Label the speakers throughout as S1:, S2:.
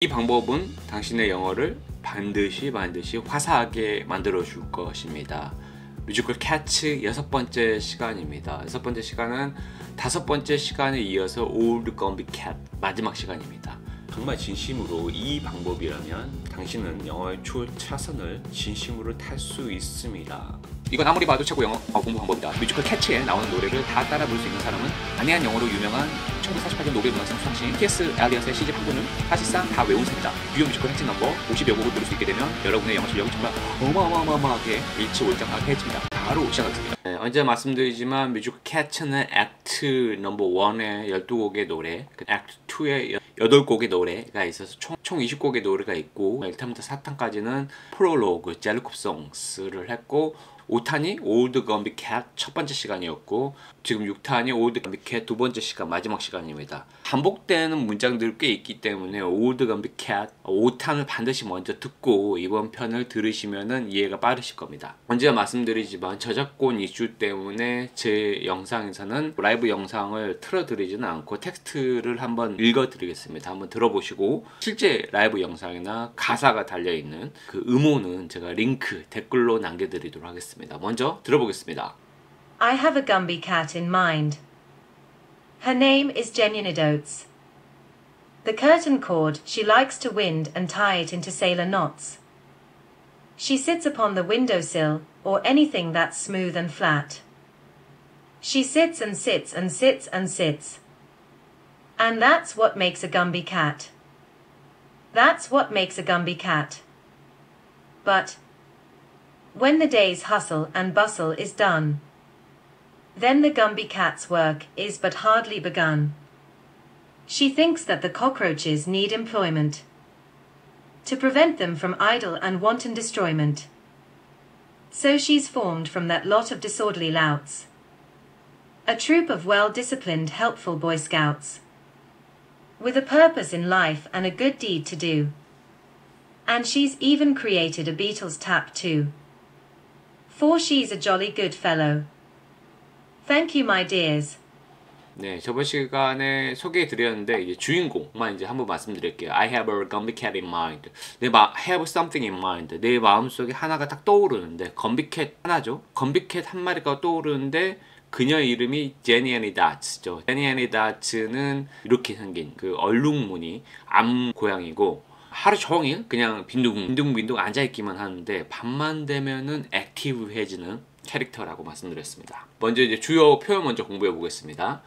S1: 이 방법은 당신의 영어를 반드시 화사하게 만들어 줄 것입니다. 뮤지컬 캐츠 6번째 시간입니다. 6번째 시간은 5번째 시간에 이어서 Old Gumby Cat 마지막 시간입니다. 정말 진심으로 이 방법이라면 당신은 영어의 초차선을 진심으로 탈 수 있습니다. 이건 아무리 봐도 최고 영어 공부 방법이다. 뮤지컬 캐치에 나오는 노래를 다 따라 부를 수 있는 사람은 안해한 영어로 유명한 1948년 노벨 문학상 수상신 T.S. 엘리엇의 시집 한 권을 사실상 다 외운 셈이다. 유효 뮤지컬 핵심 넘버 50여 곡을 부를 수 있게 되면 여러분의 영어 실력이 정말 어마어마하게 일치월장하게 해집니다. 바로 시작하겠습니다. 네, 언제 말씀드리지만 뮤지컬 캐치는 액트 넘버 1의 12곡의 노래, 액트 2의 8곡의 노래가 있어서 총 20곡의 노래가 있고 1탄부터 4탄까지는 프롤로그, 젤리콥송스를 했고 5탄이 Old Gumby Cat 첫 번째 시간이었고 지금 6탄이 Old Gumby Cat 두 번째 시간, 마지막 시간입니다. 반복되는 문장들이 꽤 있기 때문에 Old Gumby Cat 5탄을 반드시 먼저 듣고 이번 편을 들으시면 이해가 빠르실 겁니다. 언제나 말씀드리지만 저작권 이슈 때문에 제 영상에서는 라이브 영상을 틀어드리지는 않고 텍스트를 한번 읽어드리겠습니다. 한번 들어보시고 실제 라이브 영상이나 가사가 달려있는 그 음원은 제가 링크 댓글로 남겨드리도록 하겠습니다. 먼저 들어보겠습니다.
S2: I have a Gumby cat in mind. Her name is Genuinid Oats. The curtain cord she likes to wind and tie it into sailor knots. She sits upon the windowsill or anything that's smooth and flat. She sits and sits and sits and sits. And that's what makes a Gumby cat. That's what makes a Gumby cat. But when the day's hustle and bustle is done, then the Gumby cat's work is but hardly begun. She thinks that the cockroaches need employment to prevent them from idle and wanton destroyment. So she's formed from that lot of disorderly louts a troop of well-disciplined, helpful Boy Scouts, with a purpose in life and a good deed to do. And she's even created a Beatles tap too, for she's a jolly good fellow. Thank you, my dears.
S1: 네, 저번 시간에 소개해드렸는데 이제 주인공만 이제 한번 말씀드릴게요. I have a Gumby cat in mind. have something in mind. 내 마음속에 하나가 딱 떠오르는데 Gumby cat 하나죠. Gumby cat 한 마리가 떠오르는데 그녀의 이름이 제니애니 다츠죠. 제니애니 다츠는 이렇게 생긴 그 얼룩무늬 암 고양이고 하루 종일 그냥 빈둥빈둥 앉아있기만 하는데 밤만 되면은 액티브해지는 캐릭터라고 말씀드렸습니다. 먼저 이제 주요 표현 먼저 공부해 보겠습니다.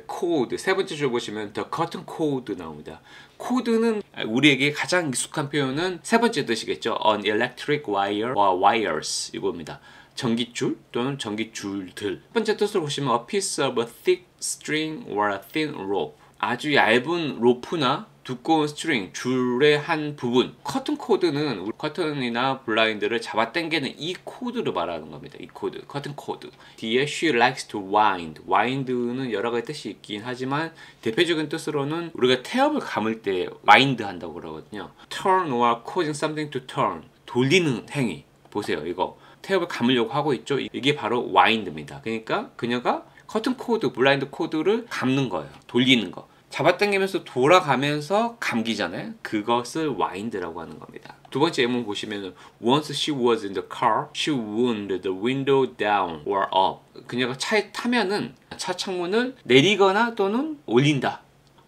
S1: 코드 세 번째 줄 보시면 The Curtain Code 나옵니다. 코드는 우리에게 가장 익숙한 표현은 세 번째 뜻이겠죠. An electric wire or wires 이겁니다. 전기줄 또는 전기줄들. 첫 번째 뜻을 보시면 A piece of a thick string or a thin rope. 아주 얇은 로프나 두꺼운 스트링, 줄의 한 부분. 커튼 코드는 우리 커튼이나 블라인드를 잡아당기는 이 코드를 말하는 겁니다. 이 코드, 커튼 코드. 뒤에 she likes to wind. wind는 여러 가지 뜻이 있긴 하지만 대표적인 뜻으로는 우리가 태엽을 감을 때 wind 한다고 그러거든요. turn or causing something to turn. 돌리는 행위. 보세요, 이거. 태엽을 감으려고 하고 있죠. 이게 바로 wind입니다. 그러니까 그녀가 커튼 코드, 블라인드 코드를 감는 거예요. 돌리는 거. 잡아당기면서 돌아가면서 감기잖아요. 그것을 wind라고 하는 겁니다. 두 번째 예문 보시면 Once she was in the car, she wound the window down or up. 그녀가 차에 타면은 차 창문을 내리거나 또는 올린다.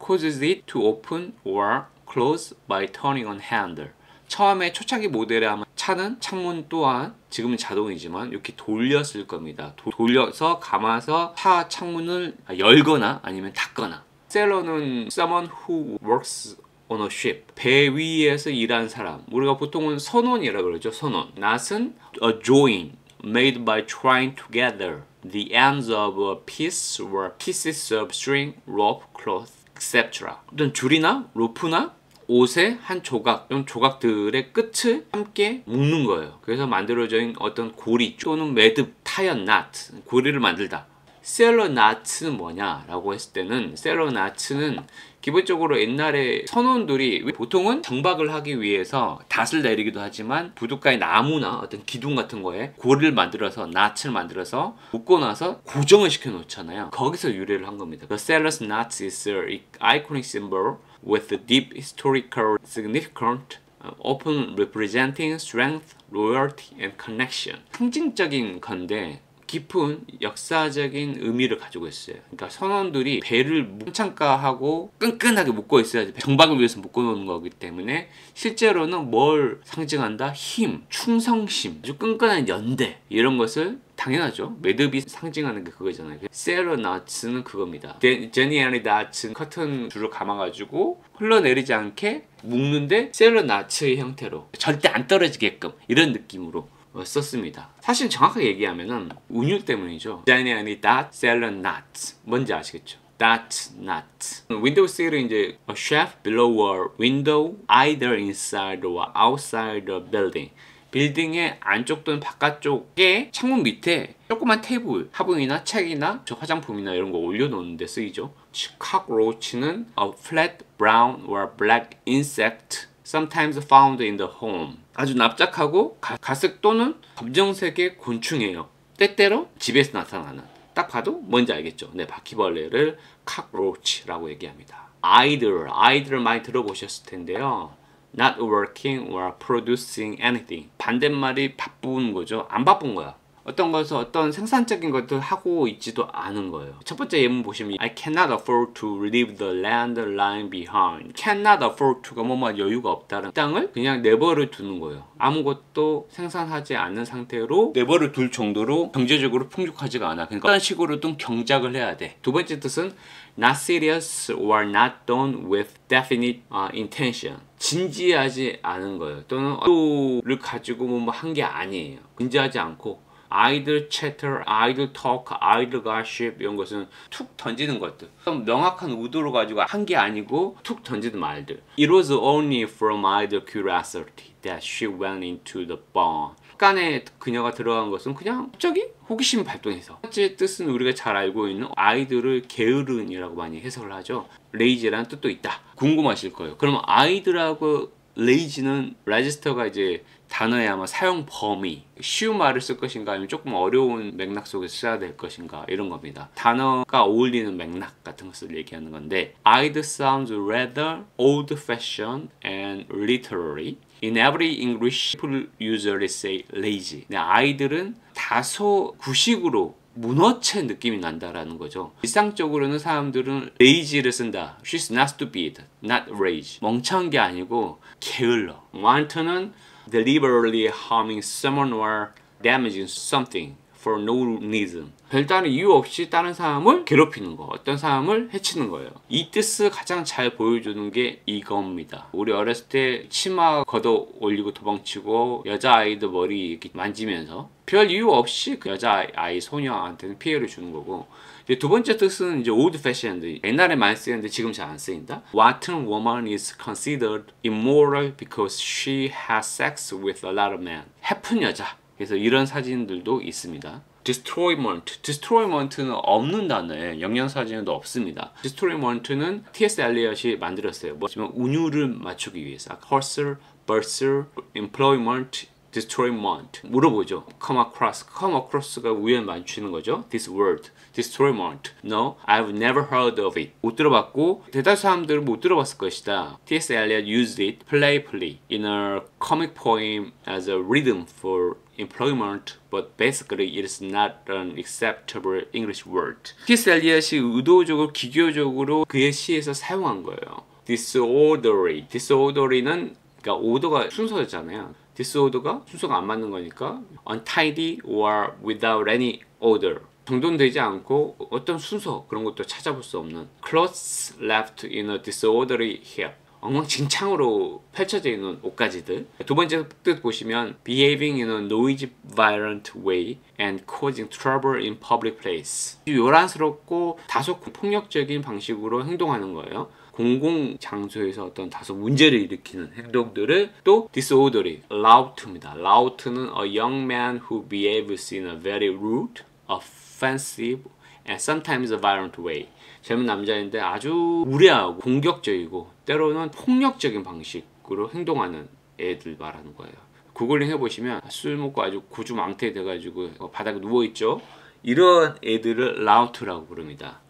S1: Causes it to open or close by turning on handle. 처음에 초창기 모델에 하면 차는 창문 또한 지금은 자동이지만 이렇게 돌렸을 겁니다. 돌려서 감아서 차 창문을 열거나 아니면 닫거나. 셀러는 someone who works on a ship. 배 위에서 일하는 사람. 우리가 보통은 선원이라고 그러죠. 선원. not은 a joint made by trying together the ends of a piece or pieces of string, rope, cloth, etc. 어떤 줄이나 로프나 옷의 한 조각, 이런 조각들의 끝을 함께 묶는 거예요. 그래서 만들어진 어떤 고리 또는 매듭, 타이어, 나트, 고리를 만들다. 셀러 나츠는 뭐냐라고 했을 때는 셀러 나츠는 기본적으로 옛날에 선원들이 보통은 정박을 하기 위해서 닷을 내리기도 하지만 부둣가의 나무나 어떤 기둥 같은 거에 고리를 만들어서 낫을 만들어서 묶고 나서 고정을 시켜 놓잖아요. 거기서 유래를 한 겁니다. The sailor's knot is an iconic symbol with deep historical significance, often representing strength, loyalty, and connection. 상징적인 건데 깊은 역사적인 의미를 가지고 있어요. 그러니까 선원들이 배를 창가하고 끈끈하게 묶어 있어야지 정박을 위해서 묶어 놓는 거기 때문에 실제로는 뭘 상징한다? 힘, 충성심, 아주 끈끈한 연대 이런 것을 당연하죠. 매듭이 상징하는 게 그거잖아요. 세러나츠는 그겁니다. 제니아니 나츠 커튼 줄을 감아가지고 흘러내리지 않게 묶는데 세러나츠의 형태로 절대 안 떨어지게끔 이런 느낌으로 썼습니다. 사실 정확하게 얘기하면은 운율 때문이죠. 제니아니 닷 셀러나츠 뭔지 아시겠죠? That's nuts. Window seal은 이제 a shelf below a window either inside or outside the building. 빌딩의 안쪽 또는 바깥쪽에 창문 밑에 조그만 테이블, 화분이나 책이나 화장품이나 이런 거 올려놓는 데 쓰이죠. cockroach는 a flat brown or black insect sometimes found in the home. 아주 납작하고 가습 또는 검정색의 곤충이에요. 때때로 집에서 나타나는. 딱 봐도 뭔지 알겠죠? 네, 바퀴벌레를 cockroach라고 얘기합니다. idle 많이 들어보셨을 텐데요. not working or producing anything. 반대말이 바쁜 거죠. 안 바쁜 거야. 어떤 것을 어떤 생산적인 것들 하고 있지도 않은 거예요. 첫 번째 예문 보시면 I cannot afford to leave the land lying behind. cannot afford to가 뭐뭐 여유가 없다는 땅을 그냥 내버려 두는 거예요. 아무것도 생산하지 않는 상태로 내버려 둘 정도로 경제적으로 풍족하지가 않아. 그러니까 어떤 식으로든 경작을 해야 돼. 두 번째 뜻은 not serious or not done with definite intention. 진지하지 않은 거예요. 또는 의도를 가지고 뭐 한 게 아니에요. 진지하지 않고 idle chatter, idle talk, idle gossip 이런 것은 툭 던지는 것들. 명확한 의도를 가지고 한 게 아니고 툭 던지는 말들. It was only from idle curiosity that she went into the barn. 약간의 그녀가 들어간 것은 그냥 갑자기 호기심을 발동해서. 첫 번째 뜻은 우리가 잘 알고 있는 아이들을 게으른이라고 많이 해석을 하죠. lazy라는 뜻도 있다. 궁금하실 거예요. 그럼 아이들하고 lazy는 레지스터가 이제 단어의 아마 사용 범위, 쉬운 말을 쓸 것인가 아니면 조금 어려운 맥락 속에서 써야 될 것인가 이런 겁니다. 단어가 어울리는 맥락 같은 것을 얘기하는 건데 I'd sounds rather old-fashioned and literary. In every English, people usually say lazy. 네, 아이들은 다소 구식으로 문어체 느낌이 난다라는 거죠. 일상적으로는 사람들은 lazy를 쓴다. She's not stupid, not lazy. 멍청한 게 아니고 게을러. want는 deliberately harming someone or damaging something for no reason. 별다른 이유 없이 다른 사람을 괴롭히는 거, 어떤 사람을 해치는 거예요. 이 뜻을 가장 잘 보여주는 게 이겁니다. 우리 어렸을 때 치마 걷어 올리고 도망치고 여자아이들 머리 이렇게 만지면서 별 이유 없이 그 여자아이 소녀한테는 피해를 주는 거고, 이제 두 번째 뜻은 이제 old fashioned. 옛날에 많이 쓰였는데 지금 잘 안 쓰인다. Wanton woman is considered immoral because she has sex with a lot of men. 해픈 여자. 그래서 이런 사진들도 있습니다. Destroyment는 없는 단어에 영양사진에도 없습니다. Destroyment는 T.S. 엘리엇이 만들었어요. 뭐지만 운율을 맞추기 위해서. Hustle, bustle, employment, destroyment. 물어보죠. Come across가 우연 맞추는 거죠. This word, destroyment. No, I've never heard of it. 못 들어봤고 대다수 사람들은 못 들어봤을 것이다. T.S. Eliot used it playfully in a comic poem as a rhythm for employment, but basically it is not an acceptable English word. T.S. 엘리엇이 의도적으로 기교적으로 그의 시에서 사용한 거예요. disorderly는 그러니까 오더가 순서였잖아요. disorder가 순서가 안 맞는 거니까 untidy or without any order. 정돈되지 않고 어떤 순서 그런 것도 찾아볼 수 없는 clothes left in a disorderly heap. 엉망진창으로 펼쳐져 있는 옷가지들. 두 번째 뜻 보시면 behaving in a noisy, violent way and causing trouble in public place. 요란스럽고 다소 폭력적인 방식으로 행동하는 거예요. 공공장소에서 어떤 다소 문제를 일으키는 행동들을 또 disorderly, loud입니다. loud는 a young man who behaves in a very rude, offensive, and sometimes a violent way. 젊은 남자인데 아주 무례하고 공격적이고 때로는 폭력적인 방식으로 행동하는 애들 말하는 거예요. 구글링 해보시면 술 먹고 아주 구주망태 돼가지고 바닥에 누워있죠. 이런 애들을 loud라고 부릅니다.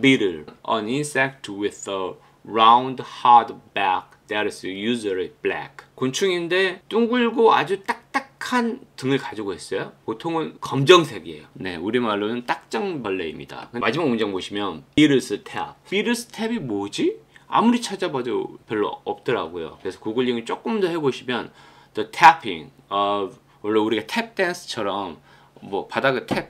S1: beetle, an insect with a round hard back that is usually black. 곤충인데 둥글고 아주 딱딱한 등을 가지고 있어요. 보통은 검정색이에요. 네, 우리말로는 딱정벌레입니다. 마지막 문장 보시면 beetle's tap. beetle's tap이 뭐지? 아무리 찾아봐도 별로 없더라고요. 그래서 구글링을 조금 더 해보시면 the tapping of, 원래 우리가 탭 댄스처럼 뭐 바닥에 탭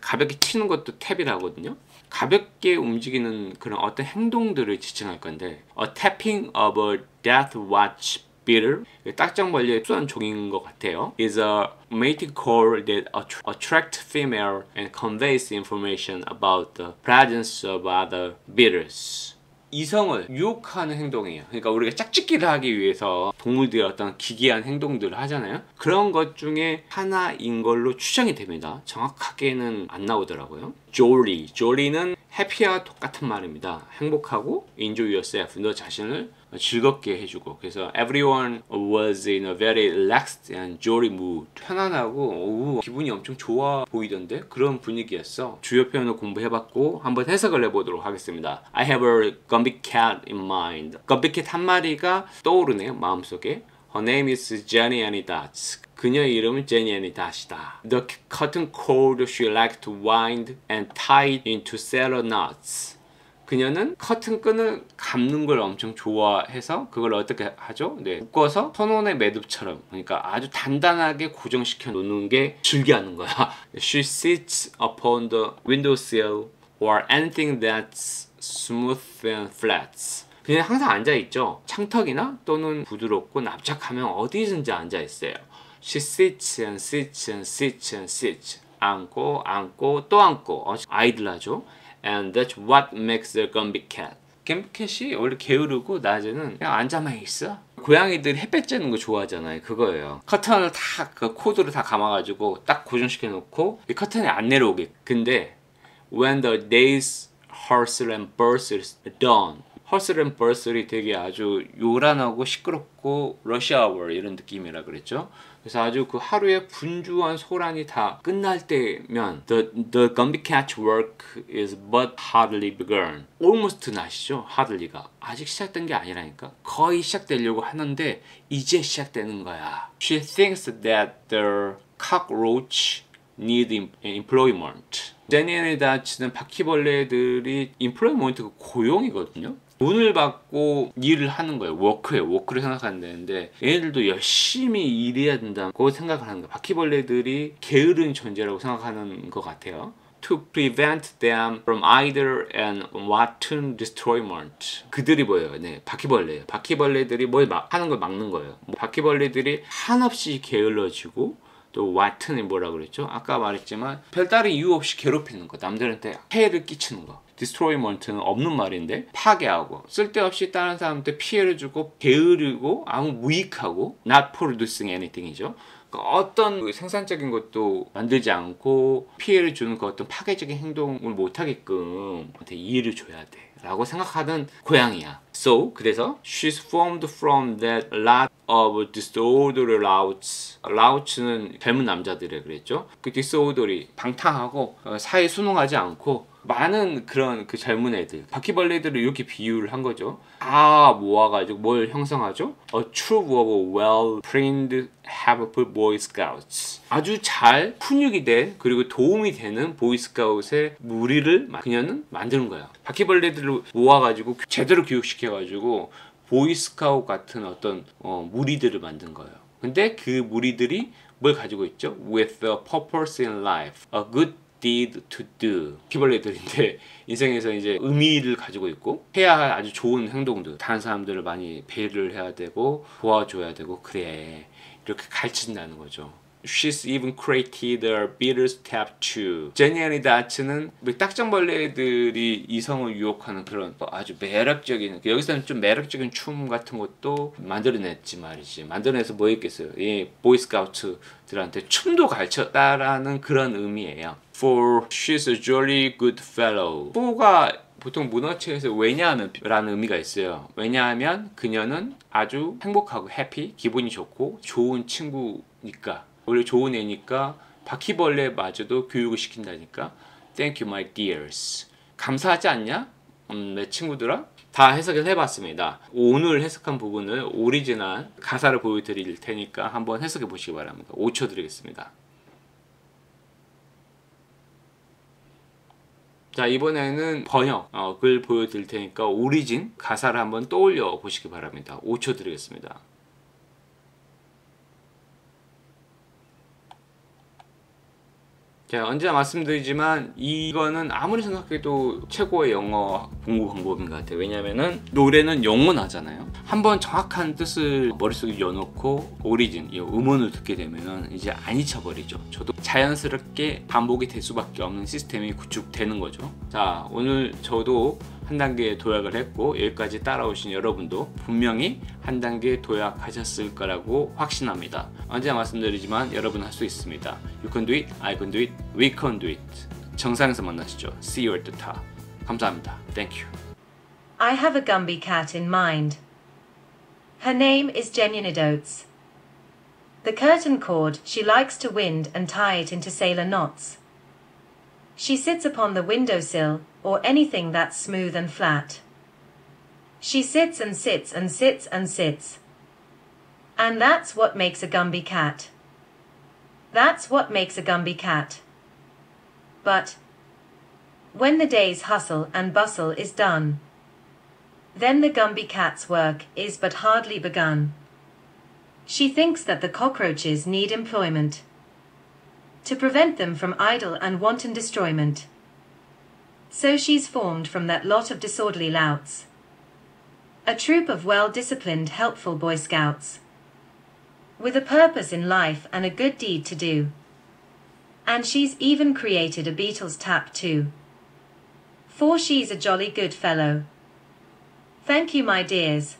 S1: 가볍게 치는 것도 탭이라 하거든요. 가볍게 움직이는 그런 어떤 행동들을 지칭할 건데 a tapping of a death watch beetle, 딱정벌레의 수한 종인 것 같아요. is a mating call that attracts female and conveys information about the presence of other beetles. 이성을 유혹하는 행동이에요. 그러니까 우리가 짝짓기를 하기 위해서 동물들이 어떤 기괴한 행동들을 하잖아요. 그런 것 중에 하나인 걸로 추정이 됩니다. 정확하게는 안 나오더라고요. jolly. jolly는 happy와 똑같은 말입니다. 행복하고 enjoy yourself. 너 자신을 즐겁게 해주고. 그래서 everyone was in a very relaxed and jolly mood. 편안하고 기분이 엄청 좋아 보이던데 그런 분위기였어. 주요 표현을 공부해봤고 한번 해석을 해보도록 하겠습니다. I have a Gumby cat in mind. Gumby cat 한 마리가 떠오르네요. 마음속에. Her name is Jenny Annie Dots. 그녀의 이름은 제니 애니 닷이다. The cotton cord she liked to wind and tie into sailor knots. 그녀는 커튼 끈을 감는 걸 엄청 좋아해서 그걸 어떻게 하죠? 네, 묶어서 선원의 매듭처럼, 그러니까 아주 단단하게 고정시켜 놓는 게 즐겨하는 거야. She sits upon the windowsill or anything that's smooth and flat. 그냥 항상 앉아있죠. 창턱이나 또는 부드럽고 납작하면 어디든지 앉아있어요. She sits and sits and sits and sits. 앉고 앉고 또 앉고 아이들하죠. And that's what makes the Gumby cat. Gumby cat이 원래 게으르고 낮에는 그냥 앉아만 있어. 고양이들이 햇볕 쬐는 거 좋아하잖아요. 그거예요. 커튼을 다 그 코드를 다 감아가지고 딱 고정시켜 놓고 이 커튼이 안 내려오게. 근데 when the day's hustle and bustle is done. hustle and bustle이 되게 아주 요란하고 시끄럽고 러시아워 이런 느낌이라 그랬죠. 그래서 아주 그 하루의 분주한 소란이 다 끝날 때면 the Gumby cat's work is but hardly begun. almost 나시죠? hardly가 아직 시작된 게 아니라니까. 거의 시작되려고 하는데 이제 시작되는 거야. She thinks that the cockroach need employment. 제니앤 다치는 바퀴벌레들이 employment가 고용이거든요. 돈을 받고 일을 하는 거예요. 워크를 생각하면 되는데 얘네들도 열심히 일해야 된다고 생각을 하는 거예요. 바퀴벌레들이 게으른 존재라고 생각하는 것 같아요. To prevent them from either an rotten destroyment. 그들이 뭐예요? 네, 바퀴벌레예요. 바퀴벌레들이 뭘 하는 걸 막는 거예요. 바퀴벌레들이 한없이 게을러지고 또 왓튼이 뭐라 그랬죠? 아까 말했지만 별다른 이유 없이 괴롭히는 거, 남들한테 해를 끼치는 거. 디스트로이먼트는 없는 말인데 파괴하고 쓸데없이 다른 사람한테 피해를 주고 게으르고 아무 무익하고 not producing anything이죠. 그러니까 어떤 생산적인 것도 만들지 않고 피해를 주는 그 어떤 파괴적인 행동을 못하게끔 이해를 줘야 돼 라고 생각하는 고양이야. So 그래서 she's formed from that lot of disorderly louts. louts는 젊은 남자들이 그랬죠. 그 disorderly 방탕하고 사회에 순응하지 않고 많은 그런 그 젊은 애들, 바퀴벌레들을 이렇게 비유를 한 거죠. 다 모아가지고 뭘 형성하죠? A troop of well-trained, helpful Boy Scouts. 아주 잘 훈육이 된 그리고 도움이 되는 보이스카웃의 무리를 그녀는 만드는 거야. 바퀴벌레들을 모아가지고 제대로 교육시켜가지고 보이스카웃 같은 어떤 무리들을 만든 거예요. 근데 그 무리들이 뭘 가지고 있죠? With a purpose in life, a good deed to do. 바퀴벌레들인데 인생에서 이제 의미를 가지고 있고 해야 할 아주 좋은 행동들, 다른 사람들을 많이 배려를 해야 되고 도와줘야 되고 그래 이렇게 가르친다는 거죠. She's even created a beetle's tap too. 제니앤 다츠는 딱정벌레들이 이성을 유혹하는 그런 아주 매력적인, 여기서는 좀 매력적인 춤 같은 것도 만들어냈지 말이지. 만들어내서 뭐 했겠어요? 이 보이스카우트들한테 춤도 가르쳤다라는 그런 의미예요. For she's a jolly good fellow. for가 보통 문어체에서 왜냐하면 라는 의미가 있어요. 왜냐하면 그녀는 아주 행복하고 해피, 기분이 좋고 좋은 친구니까. 원래 좋은 애니까 바퀴벌레마저도 교육을 시킨다니까. Thank you my dears. 감사하지 않냐? 내 친구들아? 다 해석을 해봤습니다. 오늘 해석한 부분을 오리지널 가사를 보여드릴 테니까 한번 해석해 보시기 바랍니다. 5초 드리겠습니다. 자, 이번에는 번역을 보여드릴 테니까 오리진 가사를 한번 떠올려 보시기 바랍니다. 5초 드리겠습니다. 자, 언제나 말씀드리지만 이거는 아무리 생각해도 최고의 영어 공부 방법인 것 같아요. 왜냐면은 노래는 영원하잖아요. 한번 정확한 뜻을 머릿속에 넣어놓고 오리진, 이 음원을 듣게 되면 이제 안 잊혀버리죠. 저도 자연스럽게 반복이 될 수밖에 없는 시스템이 구축되는 거죠. 자, 오늘 저도 한 단계 도약을 했고 여기까지 따라오신 여러분도 분명히 한 단계 도약하셨을 거라고 확신합니다. 언제나 말씀드리지만 여러분 할 수 있습니다. You can do it, I can do it, we can do it. 정상에서 만나시죠. See you at the top. 감사합니다. Thank you.
S2: I have a Gumby cat in mind. Her name is Genuinid Oats. The curtain cord she likes to wind and tie it into sailor knots. She sits upon the windowsill, or anything that's smooth and flat. She sits and sits and sits and sits. And that's what makes a Gumby cat. That's what makes a Gumby cat. But when the day's hustle and bustle is done, then the Gumby cat's work is but hardly begun. She thinks that the cockroaches need employment to prevent them from idle and wanton destroyment. So she's formed from that lot of disorderly louts a troop of well-disciplined, helpful Boy Scouts, with a purpose in life and a good deed to do. And she's even created a Beatles tap too, for she's a jolly good fellow. Thank you, my dears.